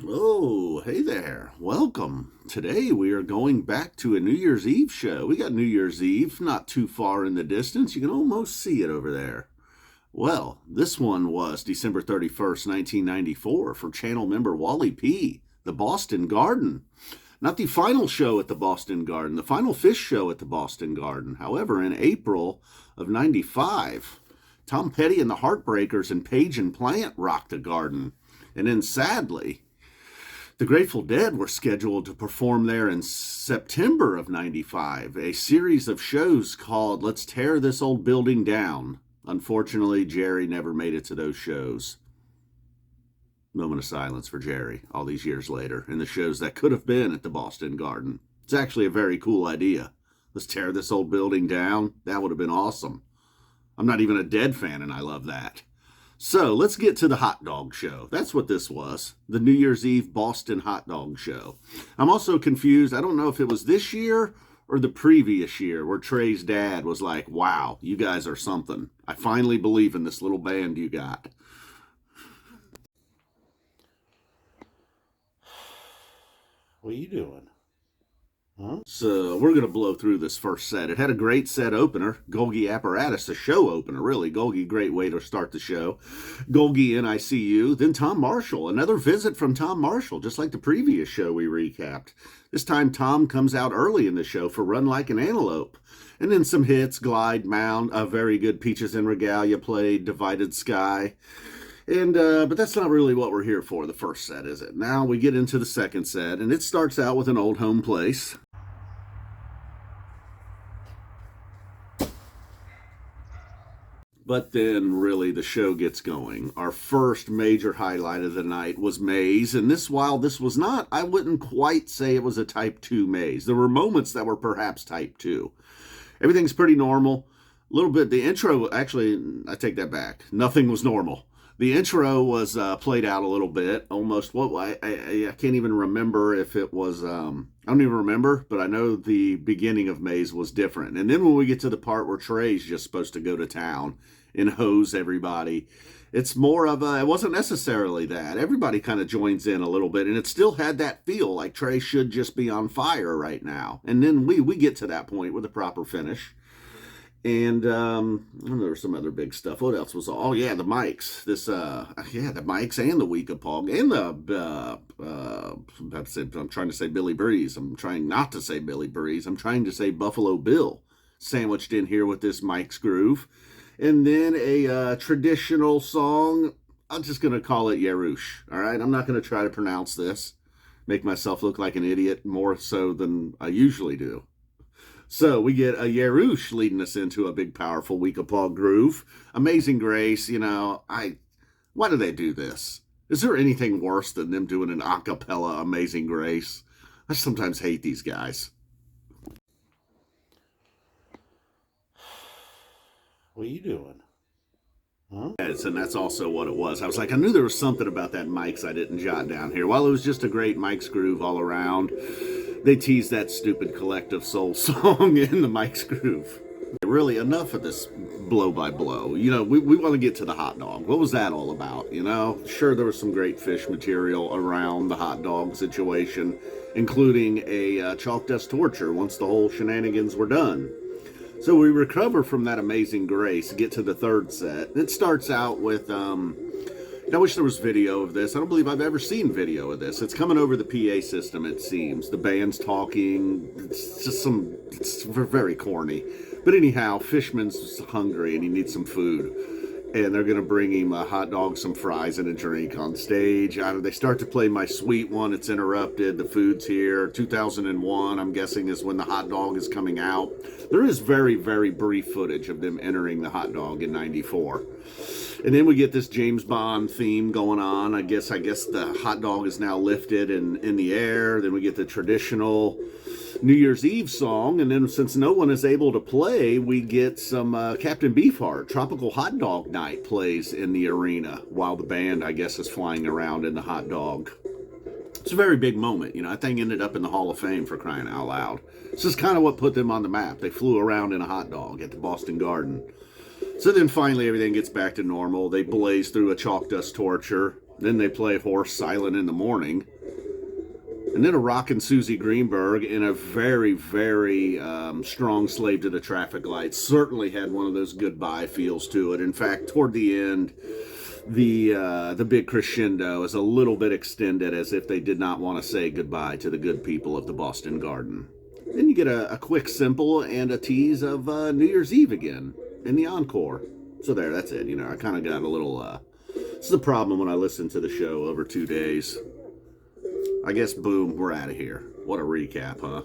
Oh, hey there. Welcome. Today we are going back to a New Year's Eve show. We got New Year's Eve not too far in the distance. You can almost see it over there. Well, this one was December 31st, 1994 for channel member Wally P., the Boston Garden. Not the final show at the Boston Garden, the final Phish show at the Boston Garden. However, in April of 95, Tom Petty and the Heartbreakers and Page and Plant rocked the Garden. And then sadly, the Grateful Dead were scheduled to perform there in September of 95, a series of shows called Let's Tear This Old Building Down. Unfortunately, Jerry never made it to those shows. Moment of silence for Jerry all these years later in the shows that could have been at the Boston Garden. It's actually a very cool idea. Let's tear this old building down. That would have been awesome. I'm not even a Dead fan, and I love that. So let's get to the hot dog show. That's what this was, the New Year's Eve Boston hot dog show. I'm also confused. I don't know if it was this year or the previous year where Trey's dad was like, wow, you guys are something. I finally believe in this little band you got. What are you doing? Huh? So we're going to blow through this first set. It had a great set opener. Golgi Apparatus, the show opener, really. Golgi, great way to start the show. Golgi NICU. Then Tom Marshall. Another visit from Tom Marshall, just like the previous show we recapped. This time Tom comes out early in the show for Run Like an Antelope. And then some hits, Glide, Mound, a very good Peaches and Regalia played, Divided Sky. And but that's not really what we're here for, the first set, is it? Now we get into the second set, and it starts out with An Old Home Place. But then, really, the show gets going. Our first major highlight of the night was Maze. And while this was not, I wouldn't quite say it was a Type 2 Maze. There were moments that were perhaps Type 2. Everything's pretty normal. A little bit, the intro, actually, I take that back. Nothing was normal. The intro was played out a little bit, almost. I can't even remember if it was, I don't even remember, but I know the beginning of Maze was different. And then when we get to the part where Trey's just supposed to go to town and hose everybody, it's more of it wasn't necessarily that. Everybody kind of joins in a little bit, and it still had that feel like Trey should just be on fire right now. And then we get to that point with a proper finish. And there was some other big stuff. What else was? Oh yeah, the mics. The mics and the Week of Pog and I'm trying to say Billy Breeze. I'm trying not to say Billy Breeze. I'm trying to say Buffalo Bill, sandwiched in here with this Mike's Groove, and then a traditional song. I'm just gonna call it Yerush. All right, I'm not gonna try to pronounce this, make myself look like an idiot more so than I usually do. So we get a Yerush leading us into a big, powerful Week of Paul groove. Amazing Grace, why do they do this? Is there anything worse than them doing an a cappella Amazing Grace? I sometimes hate these guys. What are you doing? Huh? And that's also what it was. I was like, I knew there was something about that Mike's I didn't jot down here. While it was just a great Mike's Groove all around, they teased that stupid Collective Soul song in the Mike's Groove. Really, enough of this blow by blow. We want to get to the hot dog. What was that all about? Sure, there was some great Phish material around the hot dog situation, including a chalk dust torture once the whole shenanigans were done. So we recover from that Amazing Grace, get to the third set. It starts out with, I wish there was video of this. I don't believe I've ever seen video of this. It's coming over the PA system, it seems. The band's talking. It's very corny. But anyhow, Fishman's hungry and he needs some food. And they're going to bring him a hot dog, some fries, and a drink on stage. They start to play My Sweet One. It's interrupted. The food's here. 2001, I'm guessing, is when the hot dog is coming out. There is very, very brief footage of them entering the hot dog in 94. And then we get this James Bond theme going on. I guess the hot dog is now lifted and in the air. Then we get the traditional New Year's Eve song, and then since no one is able to play, we get some Captain Beefheart. Tropical Hot Dog Night plays in the arena while the band, I guess, is flying around in the hot dog. It's a very big moment. That thing ended up in the Hall of Fame, for crying out loud. This is kind of what put them on the map. They flew around in a hot dog at the Boston Garden. So then finally everything gets back to normal. They blaze through a chalk dust torture. Then they play Horse Silent in the Morning. And then a rockin' Susie Greenberg in a very, very strong Slave to the Traffic Lights. Certainly had one of those goodbye feels to it. In fact, toward the end, the big crescendo is a little bit extended, as if they did not want to say goodbye to the good people of the Boston Garden. Then you get a quick simple and a tease of New Year's Eve again in the encore. So there, that's it. You know, I kind of got a little... this is the problem when I listen to the show over 2 days. I guess, boom, we're out of here. What a recap, huh?